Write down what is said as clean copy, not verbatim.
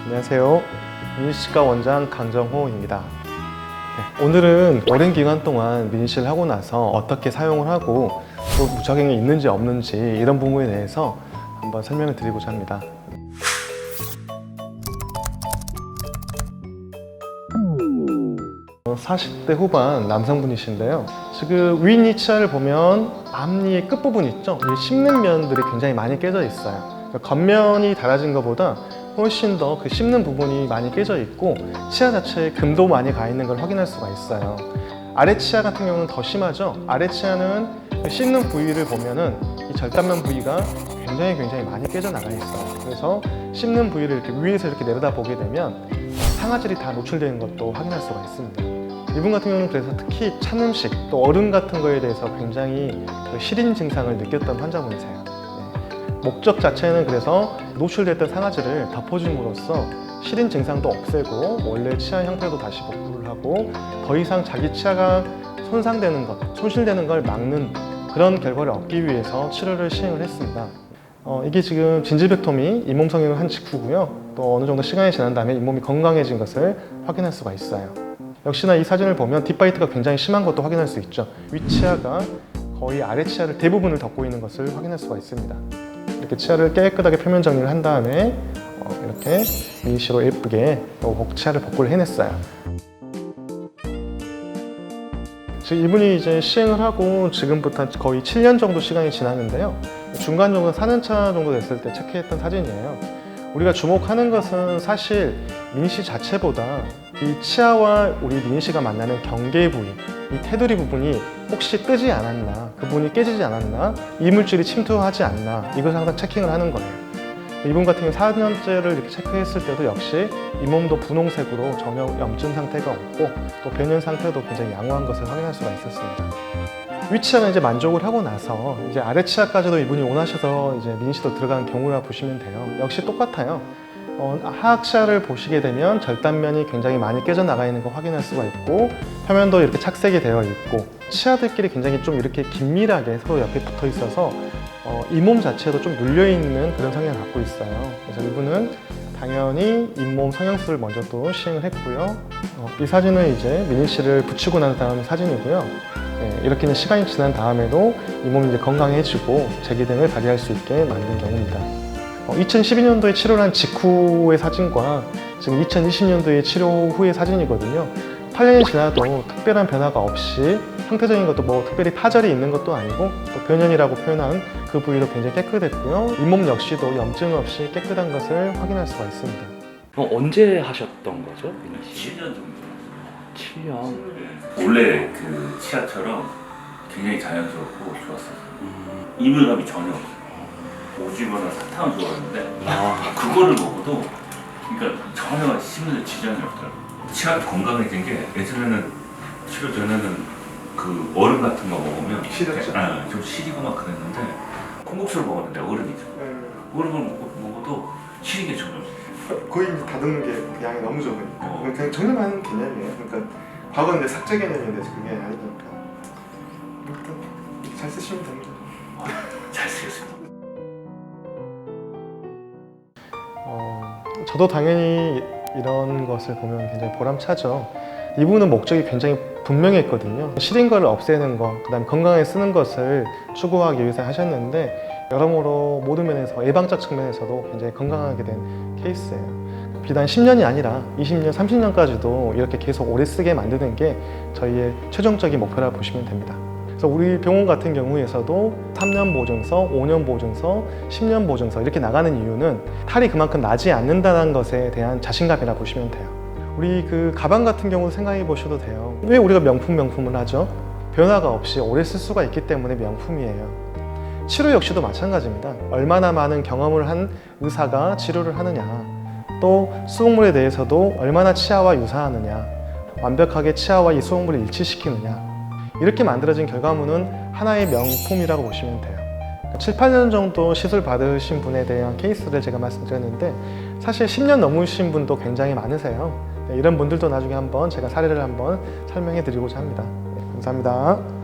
안녕하세요. 민니치과 원장 강정호입니다. 오늘은 오랜 기간 동안 민니치를 하고 나서 어떻게 사용을 하고 또 부작용이 있는지 없는지 이런 부분에 대해서 한번 설명을 드리고자 합니다. 어, 40대 후반 남성분이신데요. 지금 윗니 치아를 보면 앞니의 끝부분 있죠? 이 씹는 면들이 굉장히 많이 깨져 있어요. 겉면이 달아진 것보다 훨씬 더 그 씹는 부분이 많이 깨져 있고 치아 자체에 금도 많이 가 있는 걸 확인할 수가 있어요. 아래 치아 같은 경우는 더 심하죠. 아래 치아는 그 씹는 부위를 보면은 이 절단면 부위가 굉장히 많이 깨져 나가 있어요. 그래서 씹는 부위를 이렇게 위에서 이렇게 내려다 보게 되면 상아질이 다 노출되는 것도 확인할 수가 있습니다. 이분 같은 경우는 그래서 특히 찬 음식 또 얼음 같은 거에 대해서 굉장히 그 시린 증상을 느꼈던 환자분이세요. 목적 자체는 그래서 노출됐던 상아질을 덮어줌으로써 시린 증상도 없애고 원래 치아 형태도 다시 복구를 하고 더 이상 자기 치아가 손상되는 것, 손실되는 걸 막는 그런 결과를 얻기 위해서 치료를 시행을 했습니다. 이게 지금 진지백토미 잇몸 성형을 한 직후고요. 또 어느 정도 시간이 지난 다음에 잇몸이 건강해진 것을 확인할 수가 있어요. 역시나 이 사진을 보면 딥바이트가 굉장히 심한 것도 확인할 수 있죠. 윗치아가 거의 아래치아를 대부분을 덮고 있는 것을 확인할 수가 있습니다. 이렇게 치아를 깨끗하게 표면 정리를 한 다음에 이렇게 미니시로 예쁘게 치아를 복구를 해냈어요. 지금 이분이 이제 시행을 하고 지금부터 거의 7년 정도 시간이 지났는데요. 중간적으로 4년차 정도 됐을 때 체크했던 사진이에요. 우리가 주목하는 것은 사실 민니치 자체보다 이 치아와 우리 민니치가 만나는 경계 부위, 이 테두리 부분이 혹시 뜨지 않았나, 그 부분이 깨지지 않았나, 이물질이 침투하지 않나, 이걸 항상 체킹을 하는 거예요. 이분 같은 경우 4년째를 이렇게 체크했을 때도 역시 잇몸도 분홍색으로 전혀 염증 상태가 없고 또 변형 상태도 굉장히 양호한 것을 확인할 수가 있었습니다. 윗치아가 이제 만족을 하고 나서 이제 아래치아까지도 이분이 원하셔서 이제 민니치도 들어간 경우라 보시면 돼요. 역시 똑같아요. 하악치아를 보시게 되면 절단면이 굉장히 많이 깨져 나가 있는 거 확인할 수가 있고 표면도 이렇게 착색이 되어 있고 치아들끼리 굉장히 좀 이렇게 긴밀하게 서로 옆에 붙어 있어서 잇몸 자체도 좀 눌려 있는 그런 성향을 갖고 있어요. 그래서 이분은 당연히 잇몸 성형술을 먼저 또 시행을 했고요. 이 사진은 이제 민니치를 붙이고 난 다음 사진이고요. 이렇게 시간이 지난 다음에도 잇몸이 이제 건강해지고 재기능을 발휘할 수 있게 만든 경우입니다. 2012년도에 치료를 한 직후의 사진과 지금 2020년도에 치료 후의 사진이거든요. 8년이 지나도 특별한 변화가 없이 형태적인 것도 뭐 특별히 파절이 있는 것도 아니고 또 변현이라고 표현한 그 부위도 굉장히 깨끗했고요. 잇몸 역시도 염증 없이 깨끗한 것을 확인할 수가 있습니다. 그럼 언제 하셨던 거죠, 민니치? 7년 정도. 7년. 원래 그 치아처럼 굉장히 자연스럽고 좋았어요. 이물감이 전혀 없어요. 오징어나 사탕을 좋아하는데 그거를 먹어도 그러니까 전혀 씹는 지장이 없더라고요. 치아 건강해진 게 예전에는 치료 전에는 그 얼음 같은 거 먹으면 시렸죠? 좀 시리고 막 그랬는데 콩국수를 먹었는데 얼음이죠. 얼음을 먹어도 시린 게 전혀 없어요. 거의 다듬는 게 양이 너무 적으니까 그냥 정리하는 개념이에요. 그러니까 과거는 이제 삭제 개념인데 그게 아니니까 잘 쓰시면 됩니다. 잘 쓰겠습니다. 저도 당연히 이런 것을 보면 굉장히 보람차죠. 이분은 목적이 굉장히 분명했거든요. 시린 거를 없애는 것, 그 다음에 건강하게 쓰는 것을 추구하기 위해서 하셨는데 여러모로 모든 면에서 예방적 측면에서도 굉장히 건강하게 된 케이스예요. 비단 10년이 아니라 20년, 30년까지도 이렇게 계속 오래 쓰게 만드는 게 저희의 최종적인 목표라 보시면 됩니다. 그래서 우리 병원 같은 경우에서도 3년 보증서, 5년 보증서, 10년 보증서 이렇게 나가는 이유는 탈이 그만큼 나지 않는다는 것에 대한 자신감이라 보시면 돼요. 우리 그 가방 같은 경우도 생각해 보셔도 돼요. 왜 우리가 명품을 하죠? 변화가 없이 오래 쓸 수가 있기 때문에 명품이에요. 치료 역시도 마찬가지입니다. 얼마나 많은 경험을 한 의사가 치료를 하느냐, 또 수돗물에 대해서도 얼마나 치아와 유사하느냐, 완벽하게 치아와 이 수돗물을 일치시키느냐, 이렇게 만들어진 결과물은 하나의 명품이라고 보시면 돼요. 7, 8년 정도 시술 받으신 분에 대한 케이스를 제가 말씀드렸는데 사실 10년 넘으신 분도 굉장히 많으세요. 이런 분들도 나중에 한번 제가 사례를 한번 설명해 드리고자 합니다. 감사합니다.